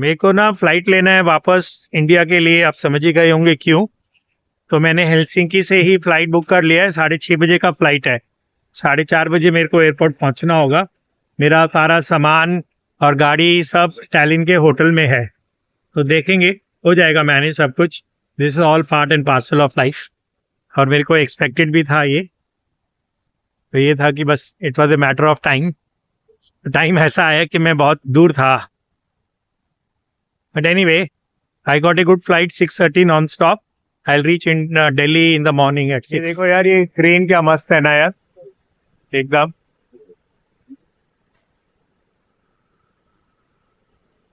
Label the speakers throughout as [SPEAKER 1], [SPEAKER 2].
[SPEAKER 1] मेरे को ना फ्लाइट लेना है वापस इंडिया के लिए, आप समझ ही गए होंगे क्यों। तो मैंने हेलसिंकी से ही फ्लाइट बुक कर लिया है, 6:30 बजे का फ्लाइट है। 4:30 बजे मेरे को एयरपोर्ट पहुंचना होगा। मेरा सारा सामान और गाड़ी सब टैलिन के होटल में है, तो देखेंगे हो जाएगा मैनेज सब कुछ। This is all part and parcel of life, और मेरे को एक्सपेक्टेड भी था ये। तो ये था कि बस it was a matter of time. Time ऐसा है कि मैं बहुत दूर था, but anyway I got a good flight 6:30 non stop. I will reach in Delhi in the morning at 6। देखो यार ये क्रेन क्या मस्त है ना यार, एकदम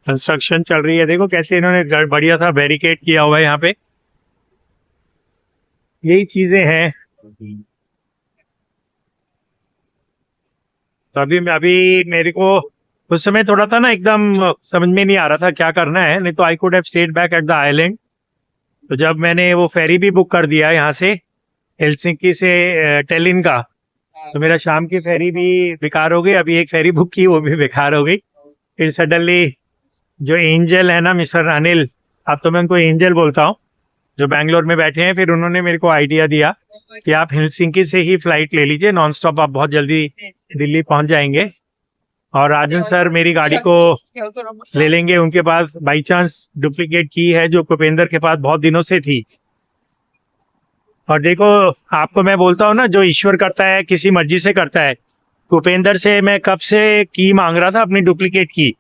[SPEAKER 1] कंस्ट्रक्शन चल रही है। देखो कैसे इन्होंने बढ़िया सा बैरिकेड किया हुआ है यहाँ पे। यही चीजें हैं। तो अभी मेरे को उस समय थोड़ा था ना, एकदम समझ में नहीं आ रहा था क्या करना है, नहीं तो I could have stayed back at the island. तो जब मैंने वो फेरी भी बुक कर दिया यहाँ से हेलसिंकी से टेलिन का, तो मेरा शाम की फेरी भी बेकार हो गई। अभी एक फेरी बुक की, वो भी बेकार हो गई। फिर सडनली जो एंजल है ना, मिस्टर अनिल, अब तो मैं उनको एंजल बोलता हूँ, जो बैंगलोर में बैठे हैं, फिर उन्होंने मेरे को आइडिया दिया कि आप हेलसिंकी से ही फ्लाइट ले लीजिए नॉन स्टॉप, आप बहुत जल्दी दिल्ली पहुंच जाएंगे। और राजन सर मेरी गाड़ी को ले लेंगे, उनके पास बाई चांस डुप्लीकेट की है जो कुपेंद्र के पास बहुत दिनों से थी। और देखो आपको मैं बोलता हूँ ना, जो ईश्वर करता है किसी मर्जी से करता है। कुपेंद्र से मैं कब से की मांग रहा था अपनी डुप्लीकेट की,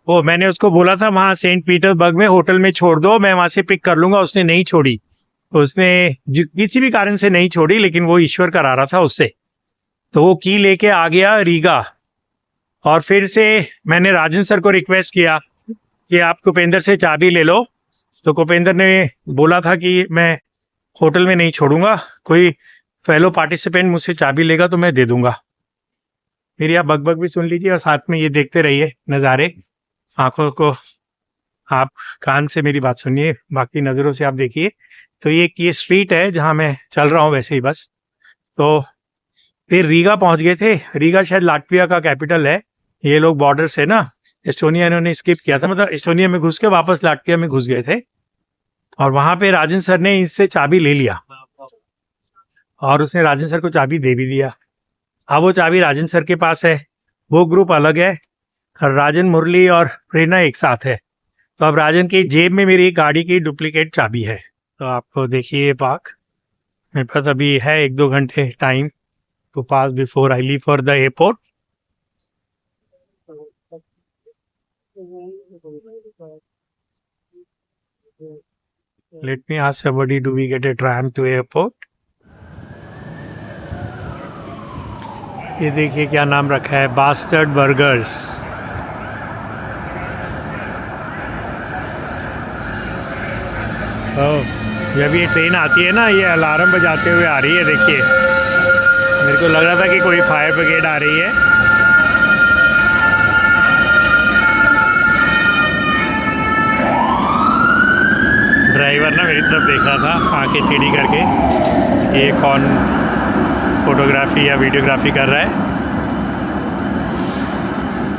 [SPEAKER 1] वो मैंने उसको बोला था वहाँ सेंट पीटर्सबर्ग में होटल में छोड़ दो, मैं वहां से पिक कर लूंगा। उसने नहीं छोड़ी, उसने किसी भी कारण से नहीं छोड़ी, लेकिन वो ईश्वर करा रहा था उससे। तो वो की लेके आ गया रीगा। और फिर से मैंने राजन सर को रिक्वेस्ट किया कि आप कुपेंद्र से चाबी ले लो। तो कुपेंद्र ने बोला था कि मैं होटल में नहीं छोड़ूंगा, कोई फेलो पार्टिसिपेंट मुझसे चाबी लेगा तो मैं दे दूंगा। फिर आप बकबक भी सुन लीजिए और साथ में ये देखते रहिए नज़ारे। आंखों को आप कान से मेरी बात सुनिए, बाकी नज़रों से आप देखिए। तो ये स्ट्रीट है जहाँ मैं चल रहा हूँ वैसे ही बस। तो फिर रीगा पहुंच गए थे। रीगा शायद लाटविया का कैपिटल है। ये लोग बॉर्डर से ना, एस्टोनिया इन्होंने स्किप किया था, मतलब एस्टोनिया में घुस के वापस लाटविया में घुस गए थे। और वहां पे राजन सर ने इससे चाबी ले लिया और उसने राजन सर को चाबी दे भी दिया। अब वो चाबी राजन सर के पास है, वो ग्रुप अलग है, राजन, मुरली और प्रेरणा एक साथ है। तो अब राजन की जेब में मेरी गाड़ी की डुप्लीकेट चाबी है। तो आपको देखिए पार्क, मेरे पास अभी है 1-2 घंटे time to pass before I leave for the airport. Let me ask somebody, do we get a tram to airport? ये देखिए क्या नाम रखा है, बास्टर्ड बर्गर्स। जब ये ट्रेन आती है ना, ये अलार्म बजाते हुए आ रही है। देखिए मेरे को लग रहा था कि कोई फायर ब्रिगेड आ रही है। ड्राइवर ना मेरी तरफ देख रहा था आंखें टेढ़ी करके, ये कौन फोटोग्राफी या वीडियोग्राफी कर रहा है।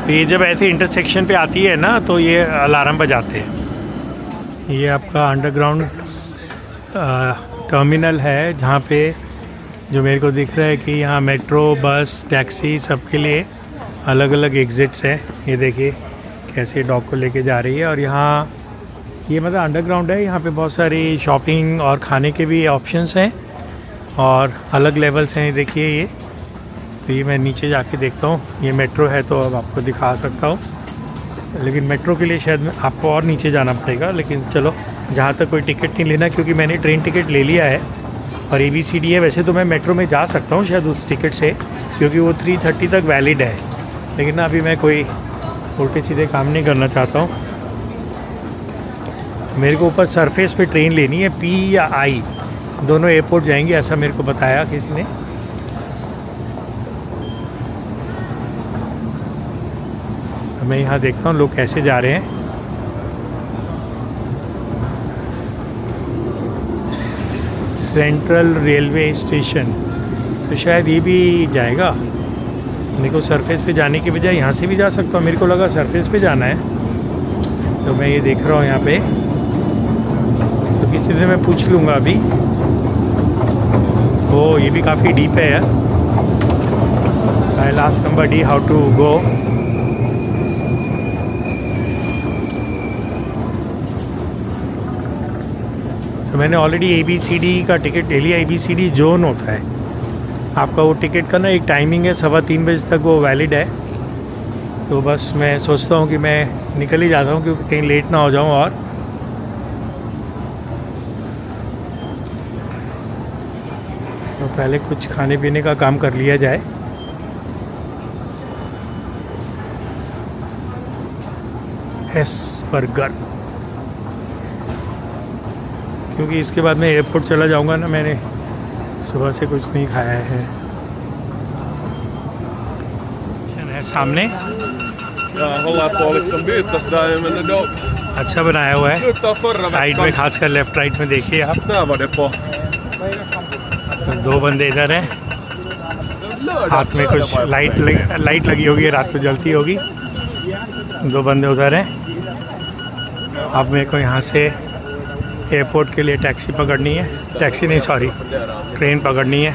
[SPEAKER 1] तो ये जब ऐसे इंटरसेक्शन पे आती है ना, तो ये अलार्म बजाते हैं। ये आपका अंडरग्राउंड टर्मिनल है, जहाँ पे जो मेरे को दिख रहा है कि यहाँ मेट्रो, बस, टैक्सी सबके लिए अलग अलग एग्जिट्स हैं। ये देखिए कैसे डॉग को लेके जा रही है। और यहाँ ये मतलब अंडरग्राउंड है, यहाँ पे बहुत सारी शॉपिंग और खाने के भी ऑप्शंस हैं और अलग लेवल्स हैं। देखिए ये, तो ये मैं नीचे जाके देखता हूँ। ये मेट्रो है तो अब आपको दिखा सकता हूँ, लेकिन मेट्रो के लिए शायद आपको और नीचे जाना पड़ेगा। लेकिन चलो, जहाँ तक कोई टिकट नहीं लेना, क्योंकि मैंने ट्रेन टिकट ले लिया है और ABCD है। वैसे तो मैं मेट्रो में जा सकता हूँ शायद उस टिकट से, क्योंकि वो 3:30 तक वैलिड है। लेकिन ना अभी मैं कोई उल्टे सीधे काम नहीं करना चाहता हूँ। मेरे को ऊपर सरफेस पे ट्रेन लेनी है, P या I, दोनों एयरपोर्ट जाएंगे, ऐसा मेरे को बताया किसी ने। मैं यहाँ देखता हूँ लोग कैसे जा रहे हैं। सेंट्रल रेलवे स्टेशन, तो शायद ये भी जाएगा। मेरे को सरफेस पे जाने के बजाय यहाँ से भी जा सकता हूँ। मेरे को लगा सरफेस पे जाना है। तो मैं ये देख रहा हूँ यहाँ पे, तो किसी से मैं पूछ लूँगा अभी। ओ ये भी काफ़ी डीप है यार। I'll ask somebody how to go. तो मैंने ऑलरेडी ABCD का टिकट ले लिया। ABCD जोन होता है आपका, वो टिकट का ना एक टाइमिंग है, 3:15 बजे तक वो वैलिड है। तो बस मैं सोचता हूँ कि मैं निकल ही जाता हूँ क्योंकि कहीं लेट ना हो जाऊँ। और तो पहले कुछ खाने पीने का काम कर लिया जाए। हेस बर्गर, क्योंकि इसके बाद मैं एयरपोर्ट चला जाऊंगा ना, मैंने सुबह से कुछ नहीं खाया है। सामने अच्छा बनाया हुआ है, साइड में खासकर लेफ्ट राइट में देखिए आप। तो 2 बंदे इधर हैं, हाथ में कुछ लाइट लगी होगी, रात को जलती होगी। 2 बंदे उधर हैं। अब मेरे को यहाँ से एयरपोर्ट के लिए टैक्सी पकड़नी है, टैक्सी नहीं सॉरी ट्रेन पकड़नी है।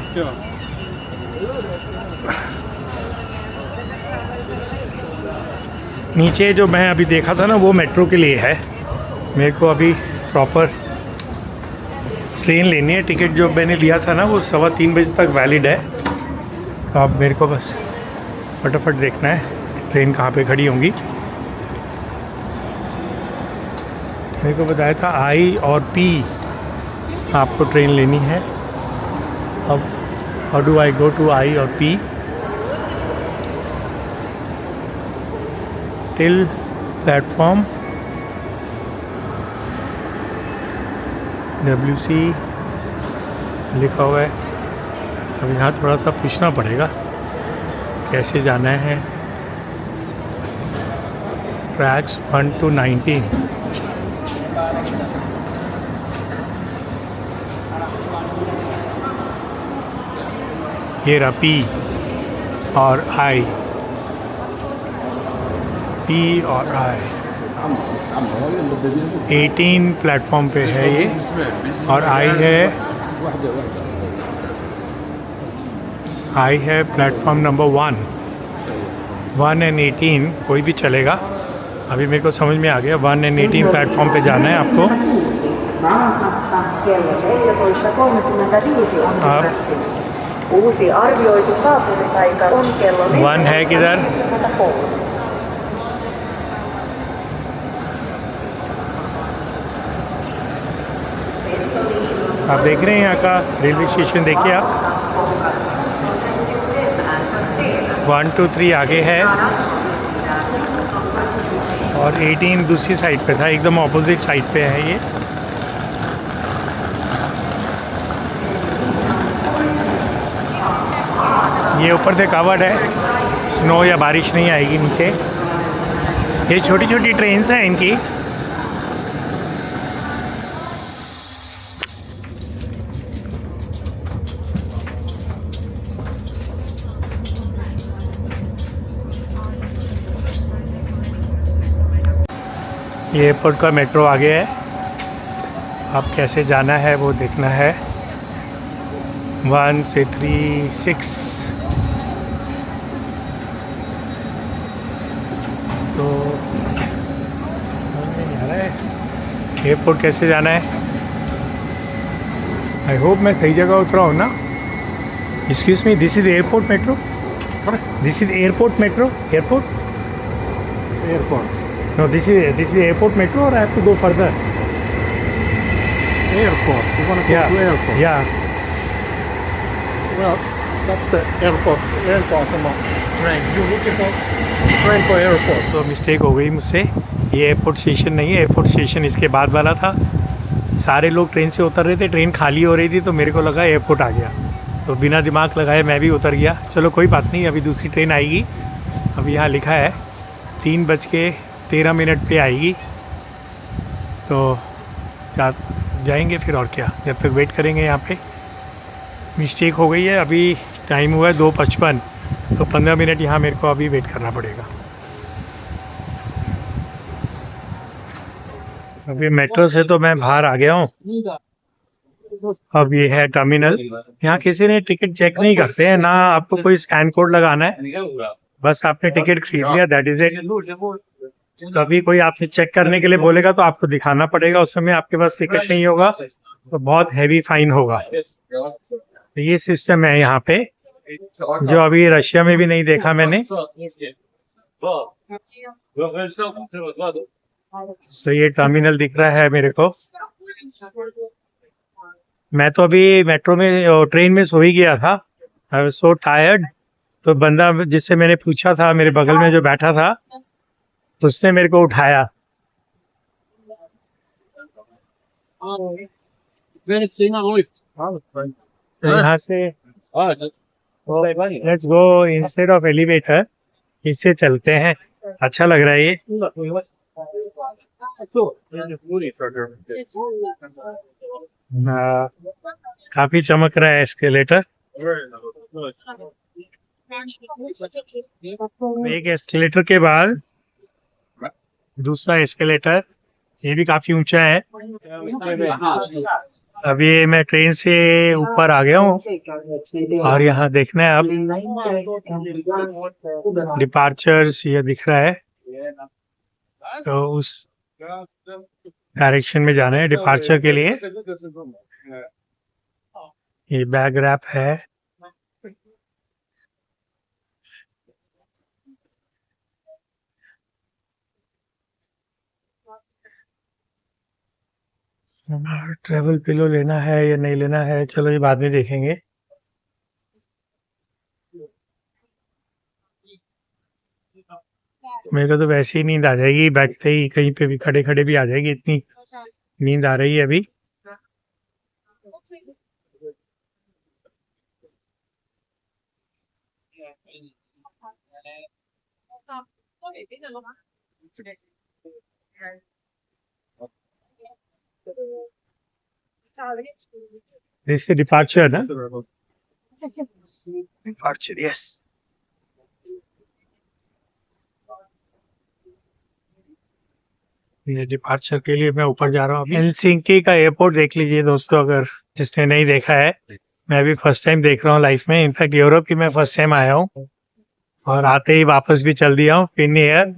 [SPEAKER 1] नीचे जो मैं अभी देखा था ना वो मेट्रो के लिए है, मेरे को अभी प्रॉपर ट्रेन लेनी है। टिकट जो मैंने लिया था ना वो 3:15 बजे तक वैलिड है। तो अब मेरे को बस फटाफट देखना है ट्रेन कहाँ पे खड़ी होंगी। मेरे को बताया था I और P आपको ट्रेन लेनी है। अब how do I go to I और P टिल प्लेटफॉर्म WC लिखा हुआ है। अब यहाँ थोड़ा सा पूछना पड़ेगा कैसे जाना है। Tracks 1 to 19। ये रहा P और I, P और I। 18 प्लेटफॉर्म पे है ये, और I है प्लेटफॉर्म नंबर 1 and 18 कोई भी चलेगा। अभी मेरे को समझ में आ गया, 1 and 18 प्लेटफॉर्म पे जाना है आपको। अब 1 है किधर? आप देख रहे हैं यहाँ का रेलवे स्टेशन, देखिए आप 1 2 3 आगे है और 18 दूसरी साइड पे था, एकदम ऑपोजिट साइड पे है ये। ये ऊपर से कवर्ड है, स्नो या बारिश नहीं आएगी नीचे। ये छोटी छोटी ट्रेन्स हैं इनकी। ये एयरपोर्ट का मेट्रो आगे है, अब कैसे जाना है वो देखना है। 1 से 3 6 तो नहीं आ रहा है एयरपोर्ट कैसे जाना है। आई होप मैं सही जगह उतरा हूँ ना। Excuse me, this is airport metro? This is airport metro? Airport? No, this is airport metro, or I have to go further?
[SPEAKER 2] Airport. You want to go to airport?
[SPEAKER 1] Yeah.
[SPEAKER 2] Well, that's the airport. Airport sama train. You looking for train for airport?
[SPEAKER 1] तो mistake हो गई मुझसे, ये airport station नहीं है, airport station इसके बाद वाला था। सारे लोग ट्रेन से उतर रहे थे, ट्रेन खाली हो रही थी, तो मेरे को लगा एयरपोर्ट आ गया, तो बिना दिमाग लगाए मैं भी उतर गया। चलो कोई बात नहीं, अभी दूसरी ट्रेन आएगी। अभी यहाँ लिखा है 3:13 पे आएगी, तो जाएंगे फिर, और क्या, जब तक वेट करेंगे यहाँ पे। मिस्टेक हो गई है, अभी टाइम हुआ है 2:55, तो 15 मिनट यहाँ मेरे को अभी वेट करना पड़ेगा। अभी मेट्रो से तो मैं बाहर आ गया हूँ। अब ये है टर्मिनल। यहाँ किसी ने टिकट चेक नहीं करते हैं ना, आपको कोई स्कैन कोड लगाना है, बस आपने टिकट खरीद लिया, दैट इज इट। कभी कोई आपसे चेक करने के लिए बोलेगा तो आपको दिखाना पड़ेगा, उस समय आपके पास टिकट नहीं होगा तो बहुत हैवी फाइन होगा। तो ये सिस्टम है यहाँ पे, जो अभी रशिया में भी नहीं देखा मैंने। तो ये टर्मिनल दिख रहा है मेरे को। मैं तो अभी मेट्रो में ट्रेन में सो ही गया था, आई वाज सो टायर्ड। तो बंदा जिससे मैंने पूछा था, मेरे बगल में जो बैठा था, उसने मेरे को उठाया। तो यहाँ से let's go instead of elevator, इससे चलते हैं, अच्छा लग रहा है ये। काफी चमक रहा है एस्केलेटर। एक एस्केलेटर के बाद दूसरा एस्केलेटर, ये भी काफी ऊंचा है। अभी मैं ट्रेन से ऊपर आ गया हूँ और यहाँ देखना है अब डिपार्चर्स, ये दिख रहा है, तो उस डायरेक्शन में जाना है डिपार्चर के लिए। ये बैग रैप है। ट्रेवल पिलो लेना है या नहीं लेना है, चलो ये बाद में देखेंगे। मेरे को तो वैसे ही नींद आ जाएगी, बैठते ही कहीं पे भी खड़े खड़े भी आ जाएगी, इतनी नींद आ रही है अभी। This is departure, ना? Departure, yes. ये डिपार्चर के लिए मैं ऊपर जा रहा हूँ। हेलसिंकी का एयरपोर्ट देख लीजिए दोस्तों, अगर जिसने नहीं देखा है। मैं भी फर्स्ट टाइम देख रहा हूँ लाइफ में, इनफैक्ट यूरोप की मैं फर्स्ट टाइम आया हूँ और आते ही वापस भी चल दिया हूँ फिनियर।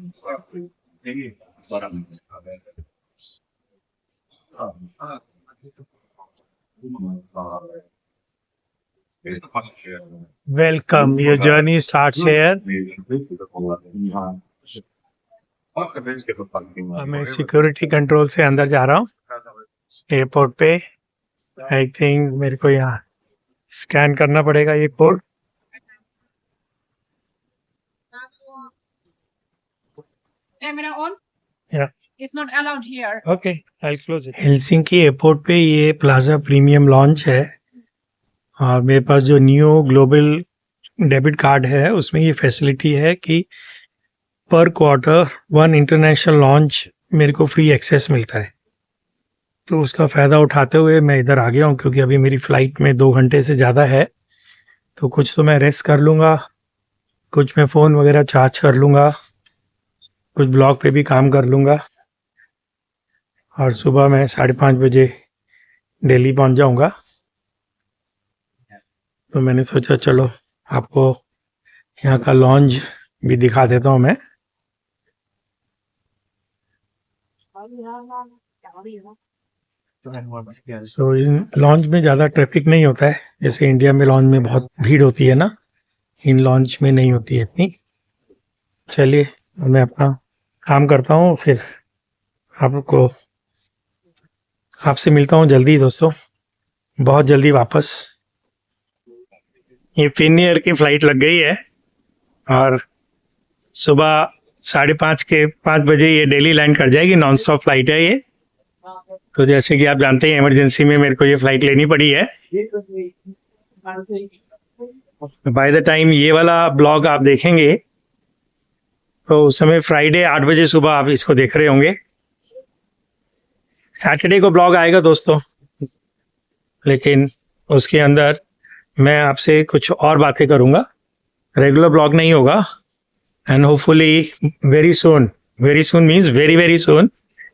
[SPEAKER 1] Welcome, your journey starts here. मैं सिक्योरिटी कंट्रोल से अंदर जा रहा हूँ एयरपोर्ट पे। आई थिंक मेरे को यहाँ स्कैन करना पड़ेगा ये code.
[SPEAKER 3] Camera on?
[SPEAKER 1] Yeah.
[SPEAKER 3] It's not allowed here.
[SPEAKER 1] Okay, I'll close it. Helsinki airport पे ये प्लाजा प्रीमियम लॉन्च है और मेरे पास जो नियो ग्लोबल डेबिट कार्ड है उसमें ये फैसिलिटी है कि पर क्वार्टर 1 इंटरनेशनल लॉन्च मेरे को फ्री एक्सेस मिलता है। तो उसका फ़ायदा उठाते हुए मैं इधर आ गया हूँ, क्योंकि अभी मेरी फ़्लाइट में 2 घंटे से ज़्यादा है। तो कुछ तो मैं रेस्ट कर लूँगा, कुछ मैं फ़ोन वगैरह चार्ज कर लूँगा, कुछ ब्लॉग पे भी काम कर लूँगा और सुबह मैं 5:30 बजे दिल्ली पहुँच जाऊँगा। तो मैंने सोचा चलो आपको यहाँ का लॉन्च भी दिखा देता हूँ मैं। तो इन लॉन्च में ज़्यादा ट्रैफिक नहीं होता है, जैसे इंडिया में लॉन्च में बहुत भीड़ होती है ना, इन लॉन्च में नहीं होती है इतनी। चलिए मैं अपना काम करता हूँ, फिर आपसे मिलता हूँ जल्दी दोस्तों, बहुत जल्दी वापस। ये फिनियर की फ़्लाइट लग गई है और सुबह 5:30 बजे ये दिल्ली लैंड कर जाएगी। नॉन स्टॉप फ्लाइट है ये। तो जैसे कि आप जानते हैं इमरजेंसी में मेरे को ये फ्लाइट लेनी पड़ी है। बाय द टाइम ये वाला ब्लॉग आप देखेंगे तो उस समय फ्राइडे 8 बजे सुबह आप इसको देख रहे होंगे। सैटरडे को ब्लॉग आएगा दोस्तों, लेकिन उसके अंदर मैं आपसे कुछ और बातें करूँगा, रेगुलर ब्लॉग नहीं होगा। And hopefully very soon means very very soon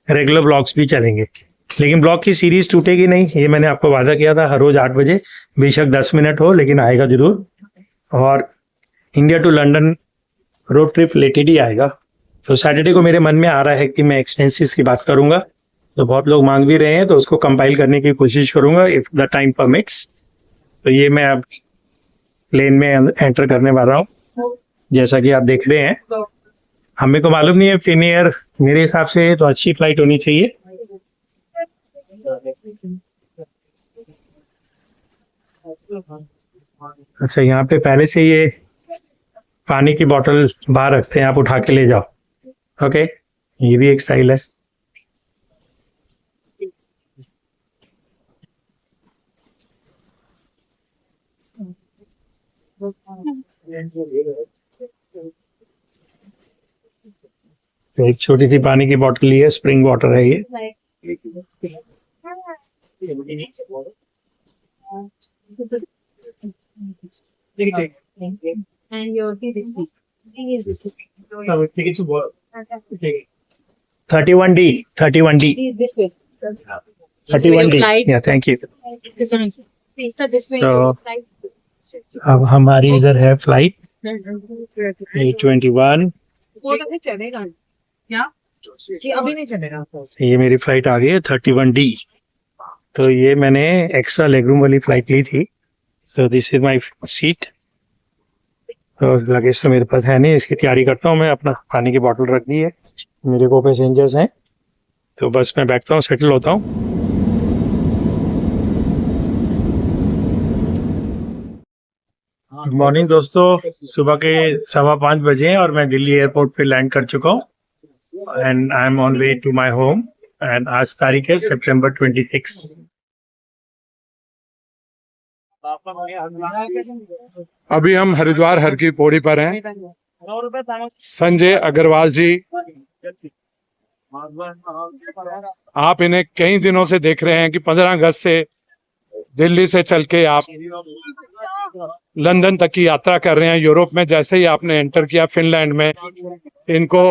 [SPEAKER 1] regular blogs भी चलेंगे, लेकिन ब्लॉग की सीरीज टूटेगी नहीं, ये मैंने आपको वादा किया था। हर रोज 8 बजे, बेशक 10 मिनट हो, लेकिन आएगा जरूर। और India to London road trip related ही आएगा। तो सैटरडे को मेरे मन में आ रहा है कि मैं एक्सपेंसेस की बात करूंगा, तो बहुत लोग मांग भी रहे हैं, तो उसको कंपाइल करने की कोशिश करूंगा इफ द टाइम परमिट्स। तो ये मैं अब प्लेन में एंटर करने वाला हूँ, जैसा कि आप देख रहे हैं। हमें को मालूम नहीं है, फिन एयर मेरे हिसाब से तो अच्छी फ्लाइट होनी चाहिए। अच्छा, यहाँ पे पहले से ये पानी की बोतल बाहर रखते हैं, आप उठा के ले जाओ। ओके, ये भी एक स्टाइल है। तो एक छोटी सी पानी की बोतल ली है, स्प्रिंग वाटर है ये।
[SPEAKER 4] And your fee is this.
[SPEAKER 1] 31D, 31D,
[SPEAKER 4] This way.
[SPEAKER 1] 31D।
[SPEAKER 4] Flight.
[SPEAKER 1] या thank you.
[SPEAKER 4] This one. So this way.
[SPEAKER 1] So-
[SPEAKER 4] Flight.
[SPEAKER 1] अब हमारी इधर है फ्लाइट A21।
[SPEAKER 3] वो तो चलेगा क्या? ये अभी नहीं चलेगा।
[SPEAKER 1] ये मेरी फ्लाइट आ गई है 31D। तो ये मैंने एक्स्ट्रा लेगरूम वाली फ्लाइट ली थी। So this is my seat. तो लगेज तो मेरे पास है नहीं, इसकी तैयारी करता हूँ मैं। अपना पानी की बोतल रख दी है, मेरे को पैसेंजर्स हैं, तो बस मैं बैठता हूँ, सेटल होता हूँ। गुड मॉर्निंग दोस्तों, सुबह के 5:15 बजे हैं और मैं दिल्ली एयरपोर्ट पे लैंड कर चुका हूँ and I am on way to my home. And आज तारीख है सितंबर 26।
[SPEAKER 2] अभी हम हरिद्वार हर की पौड़ी पर हैं। संजय अग्रवाल जी, आप इन्हें कई दिनों से देख रहे हैं कि 15 अगस्त से दिल्ली से चल के आप लंदन तक की यात्रा कर रहे हैं। यूरोप में जैसे ही आपने एंटर किया फिनलैंड में, इनको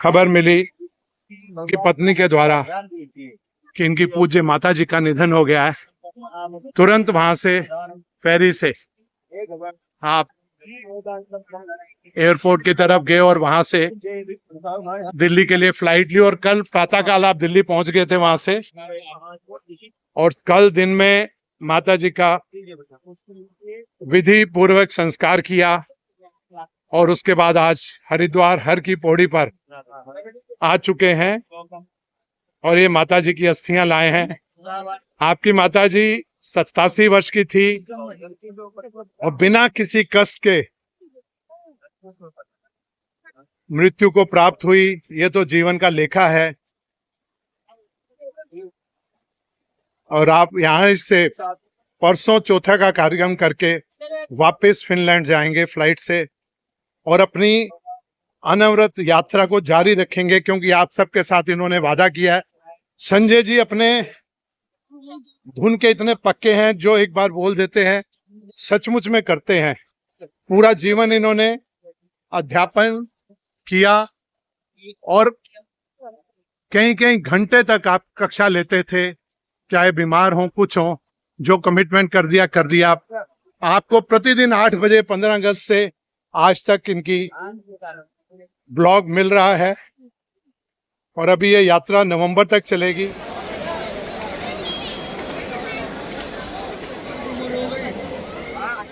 [SPEAKER 2] खबर मिली कि पत्नी के द्वारा कि इनकी पूज्य माता जी का निधन हो गया है। तुरंत वहां से फेरी से आप एयरपोर्ट की तरफ गए और वहां से दिल्ली के लिए फ्लाइट ली और कल प्रातःकाल आप दिल्ली पहुंच गए थे वहां से। और कल दिन में माता जी का विधि पूर्वक संस्कार किया और उसके बाद आज हरिद्वार हर की पौड़ी पर आ चुके हैं और ये माता जी की अस्थियां लाए हैं। आपकी माता जी 87 वर्ष की थी और बिना किसी कष्ट के मृत्यु को प्राप्त हुई। ये तो जीवन का लेखा है। और आप यहाँ से परसों चौथा का कार्यक्रम करके वापस फिनलैंड जाएंगे फ्लाइट से और अपनी अनवरत यात्रा को जारी रखेंगे, क्योंकि आप सबके साथ इन्होंने वादा किया है। संजय जी अपने धुन के इतने पक्के हैं, जो एक बार बोल देते हैं सचमुच में करते हैं। पूरा जीवन इन्होंने अध्यापन किया और कई कई घंटे तक आप कक्षा लेते थे, चाहे बीमार हो कुछ हो। जो कमिटमेंट कर दिया। आपको प्रतिदिन 8 बजे 15 अगस्त से आज तक इनकी ब्लॉग मिल रहा है और अभी ये यात्रा नवंबर तक चलेगी।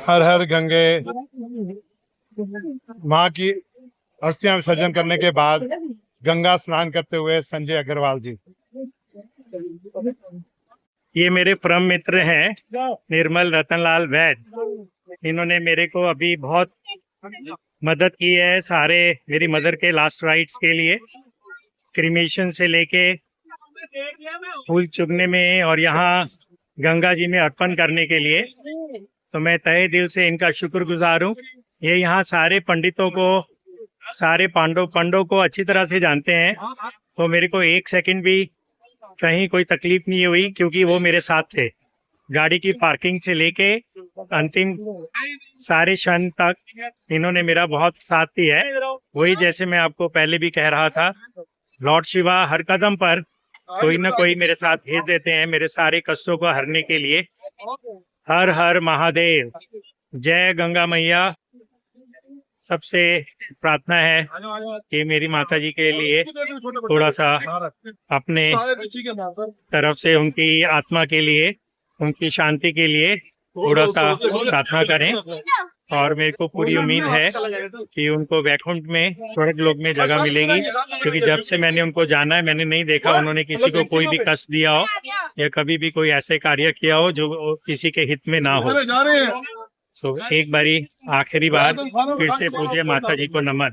[SPEAKER 2] हर हर गंगे माँ की अस्थियां विसर्जन करने के बाद गंगा स्नान करते हुए संजय अग्रवाल जी।
[SPEAKER 1] ये मेरे परम मित्र हैं निर्मल रतनलाल वैद। इन्होंने मेरे को अभी बहुत मदद की है सारे मेरी मदर के लास्ट राइट्स के लिए, क्रीमेशन से लेके फूल चुगने में और यहाँ गंगा जी में अर्पण करने के लिए। तो मैं तहे दिल से इनका शुक्रगुजार हूँ। ये यहाँ सारे पंडितों को, सारे पंडों को अच्छी तरह से जानते हैं, तो मेरे को एक सेकंड भी कहीं कोई तकलीफ नहीं हुई, क्योंकि वो मेरे साथ थे। गाड़ी की पार्किंग से लेके अंतिम सारे क्षण तक इन्होंने मेरा बहुत साथ दिया है। वही जैसे मैं आपको पहले भी कह रहा था, लॉर्ड शिवा हर कदम पर कोई ना कोई मेरे साथ भेज देते हैं मेरे सारे कष्टों को हरने के लिए। हर हर महादेव, जय गंगा मैया। सबसे प्रार्थना है कि मेरी माता जी के लिए थोड़ा सा अपने तरफ से उनकी आत्मा के लिए, उनकी शांति के लिए थोड़ा सा प्रार्थना करें। और मेरे को पूरी उम्मीद है कि उनको वैकुंठ में, स्वर्ग लोक में जगह मिलेगी, क्योंकि जब से मैंने उनको जाना है मैंने नहीं देखा उन्होंने किसी को कोई भी कष्ट दिया हो या कभी भी कोई ऐसे कार्य किया हो जो किसी के हित में ना हो। एक बारी आखिरी बार फिर से पूज्य माता जी को नमन।